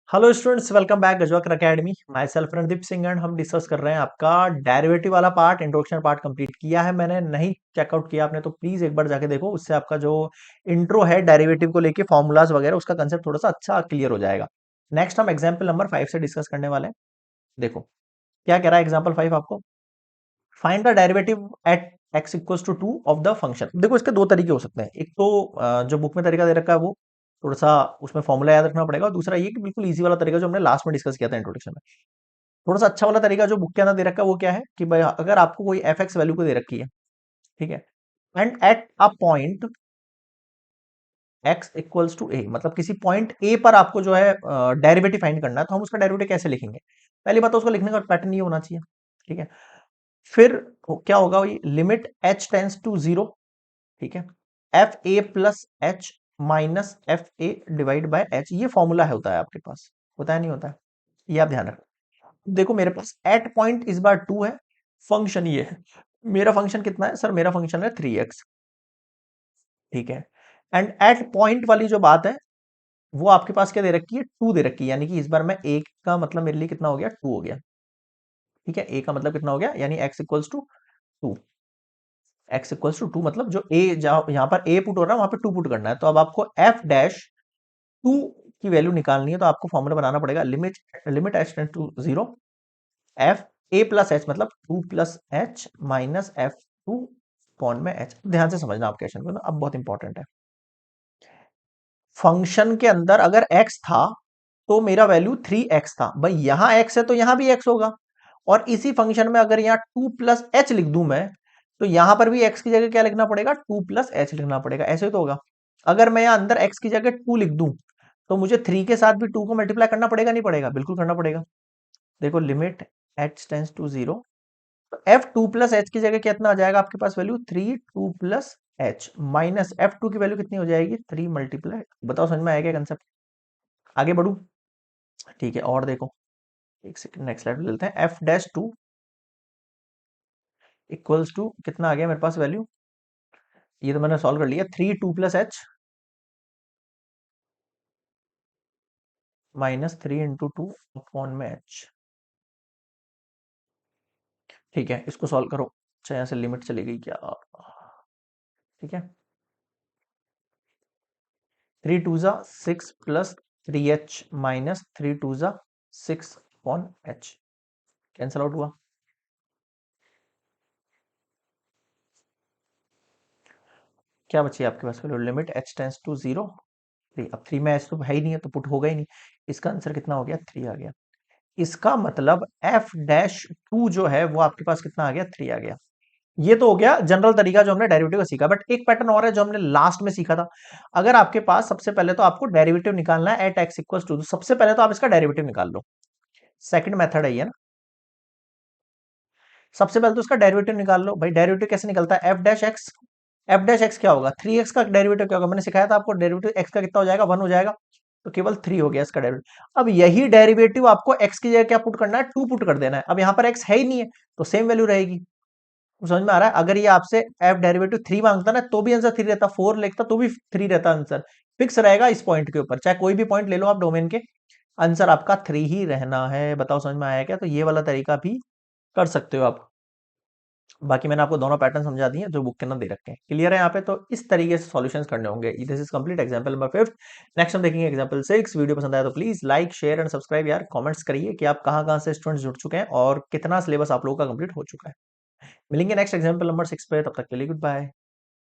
Hello students, welcome back Gajwakar academy. Myself Randeep Singh and हम discuss कर रहे हैं आपका डेरिवेटिव वाला पार्ट। इंट्रोडक्शन पार्ट कंप्लीट किया है मैंने, नहीं चेकआउट किया आपने तो प्लीज एक बार जाके देखो। उससे आपका जो इंट्रो है डेरिवेटिव को लेके फॉर्मूलाज वगैरह उसका कंसेप्ट थोड़ा सा अच्छा क्लियर हो जाएगा। नेक्स्ट हम एग्जाम्पल नंबर 5 से डिस्कस करने वाले हैं। देखो क्या कह रहा है एग्जाम्पल 5 आपको। Find the derivative at x equals to 2 of the function. देखो इसके दो तरीके हो सकते हैं। एक तो जो बुक में तरीका दे रखा है वो थोड़ा सा उसमें फॉर्मूला याद रखना पड़ेगा, और दूसरा ये कि बिल्कुल इजी वाला तरीका जो हमने लास्ट में डिस्कस किया था इंट्रोडक्शन में। थोड़ा सा अच्छा वाला तरीका जो बुक के अंदर दे रखा है वो क्या है कि भाई अगर आपको कोई एफ एक्स वैल्यू को दे रखी है, ठीक है, and at a point x equals to a, मतलब किसी पॉइंट ए पर आपको जो है डेरिवेटिव फाइंड करना है, तो हम उसका डेरिवेटिव कैसे लिखेंगे। पहली बात तो उसको लिखने का पैटर्न ये होना चाहिए, ठीक है। फिर क्या होगा, वही limit h tends to zero, ठीक है, f a plus h minus f a divide by h, ये फॉर्मूला है होता है आपके पास, होता है नहीं होता है, ये आप ध्यान रखना। देखो मेरे पास एट पॉइंट इस बार 2 है, फंक्शन ये है। मेरा फंक्शन कितना है सर, मेरा फंक्शन है 3x, ठीक है। एंड एट पॉइंट वाली जो बात है वो आपके पास क्या दे रखी है, 2 दे रखी है, यानी कि इस बार मैं एक का मतलब मेरे लिए कितना हो गया, 2 हो गया, ठीक है। ए का मतलब कितना हो गया, यानी x equals to 2। x equals to 2 मतलब जो ए यहाँ पर ए पुट हो रहा है वहां पे 2 पुट करना है। तो अब आपको f डैश 2 की वैल्यू निकालनी है, तो आपको फॉर्मूला बनाना पड़ेगा limit limit h tends to zero, f a plus h मतलब 2 प्लस एच माइनस एफ 2 पॉन में एच। ध्यान से समझना आप क्वेश्चन को ना, अब बहुत इंपॉर्टेंट है। फंक्शन के अंदर अगर x था तो मेरा वैल्यू 3x था, भाई यहां x है तो यहां भी x होगा। और इसी फंक्शन में अगर यहाँ 2 प्लस एच लिख दूं मैं, तो यहां पर भी x की जगह क्या लिखना पड़ेगा, 2 प्लस एच लिखना पड़ेगा, ऐसे ही तो होगा। अगर मैं यहां अंदर x की जगह 2 लिख दूं तो मुझे 3 के साथ भी 2 को मल्टीप्लाई करना पड़ेगा नहीं पड़ेगा, बिल्कुल करना पड़ेगा। देखो limit h tends to zero, तो एफ टू प्लस एच की जगह कितना आ जाएगा आपके पास value, 3 2 plus h minus f two की वैल्यू कितनी हो जाएगी, 3 मल्टीप्लाई। बताओ समझ में आएगा कंसेप्ट। आगे बढ़ू, ठीक है। और देखो एक सेकंड, नेक्स्ट स्लाइड लेते हैं। F dash two equals to कितना आ गया मेरे पास वैल्यू, ये तो मैंने सॉल्व कर लिया, 3 2 plus h minus 3 into two upon में एच, ठीक है। इसको सॉल्व करो। अच्छा यहाँ से लिमिट चली गई क्या, ठीक है। 3 टू ज़ा 6 प्लस 3h माइनस 3 टू ज़ा 6 अपॉन एच, कैंसल आउट हुआ। क्या बची आपके पास value, limit h tends to zero, 3। अब 3 में एच तो है ही नहीं है तो पुट होगा ही नहीं। इसका आंसर कितना हो गया, 3 आ गया। इसका मतलब एफ डैश 2 जो है वो आपके पास कितना आ गया, 3 आ गया। ये तो हो गया जनरल तरीका जो हमने डेरिवेटिव का सीखा, बट एक पैटर्न और है जो हमने लास्ट में सीखा था। अगर आपके पास सबसे पहले तो आपको डेरिवेटिव निकालना है एट एक्स इक्वल टू, सबसे पहले तो आप इसका डेरिवेटिव निकाल लो। सेकंड मेथड है ये ना। सबसे पहले तो इसका डेरिवेटिव निकाल लो। भाई डेरिवेटिव कैसे निकलता है, F dash x. F dash x क्या होगा, 3x का डेरिवेटिव क्या होगा, मैंने सिखाया था आपको। डेरिवेटिव एक्स का कितना हो जाएगा, 1 हो जाएगा, तो केवल 3 हो गया इसका डेरिवेटिव। अब यही डेरिवेटिव आपको x की जगह क्या पुट करना है, 2 पुट कर देना है। अब यहाँ पर x है ही नहीं है तो सेम वैल्यू रहेगी। समझ में आ रहा है। अगर ये आपसे एफ डेरिवेटिव 3 मांगता ना तो भी आंसर 3 रहता, 4 लिखता तो भी 3 रहता, आंसर फिक्स रहेगा इस पॉइंट के ऊपर। चाहे कोई भी पॉइंट ले लो आप डोमेन के, आंसर आपका 3 ही रहना है। बताओ समझ में आया क्या, तो ये वाला तरीका भी कर सकते हो आप। बाकी मैंने आपको दोनों पैटर्न समझा दिए जो बुक के अंदर दे रखे हैं, क्लियर है यहाँ पे। तो इस तरीके से सॉल्यूशंस करने होंगे। This is complete example number 5। Next हम देखेंगे एग्जांपल 6। वीडियो पसंद आया तो please like share and subscribe यार। कमेंट्स करिए कि आप कहाँ कहाँ से स्टूडेंट्स जुड़ चुके हैं और कितना सिलेबस आप लोगों का कंप्लीट हो चुका है। मिलेंगे नेक्स्ट एग्जांपल नंबर 6 पे, तब तक के लिए गुड बाय।